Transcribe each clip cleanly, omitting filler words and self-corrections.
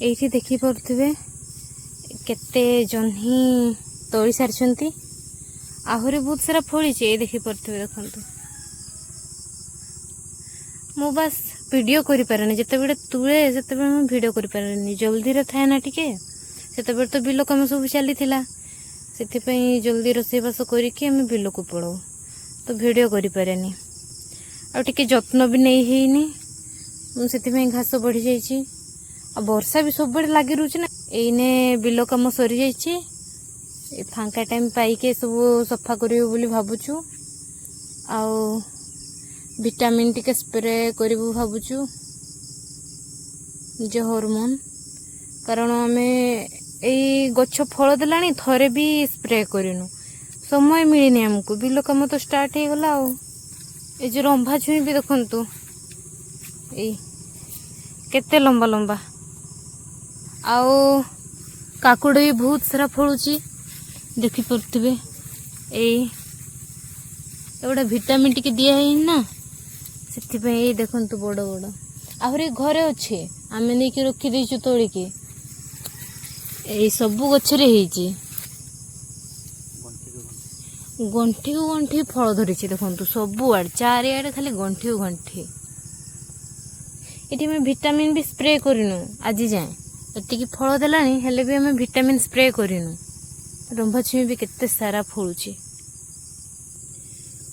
এইଠି देखी पारुथिबे केते जह्नी तोड़ी सारी आहरी बहुत सारा फड़ी देखी पारुथिबे देखंतु मु बस वीडियो करि पारेनी जते बेले तुळे जते बेले मु वीडियो करि पारेनी जल्दी रे थाए ना टिके सेते बेले तो बिलो काम सब चली थिला सेति पई जल्दी रोसे बास करिके हम बिलो को पळो तो वीडियो करि पारेनी आ टिके जत्न भी नहीं हेनी मु सेति पई घास बढ़ी जाईची आ वर्षा भी सब बड़े लागी रुची ना एने बिलो काम सरी जाईची ए फांका टाइम पाई के सब सफा करियो बोली भाबुछु आ विटामिन टिके स्प्रे करिबु भाबुछु जे हार्मोन कारण आमे एई गच्छ फल देलानी थरे भी स्प्रे करिनु समय मिलनी हमको बिलो काम तो स्टार्ट हो गला ए जे रंभा छुई भी देखंतु ए केते लंबा लंबा आओ काकुड़ भी बहुत सारा फलुची देखी पारुथिबे एगोटा विटामिन टिके दिया है ना से देखंतु बड़ बड़ आहरी घरे अच्छे आम नहीं रखी देचु तोड़िकी ए सबु गछरे हेची गंठी को गंठी फल धरी देखंतु सबु आड़ चारिआडे खाली गंठी को गंठी ये विटामिन भी स्प्रे करिनु आज जाए एतिकी फल देलानी हेले भी हमें विटामिन स्प्रे करिनु रंभा छुई भी केते सारा फलुची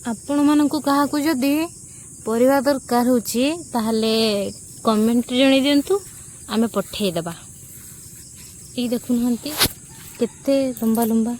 आपण मानकु काहाकु जदी परिवा दरकार होची ताहले कमेंट जणी दियंतु आमे पठेई देबा। ई देखुनहंती केते लंबा लंबा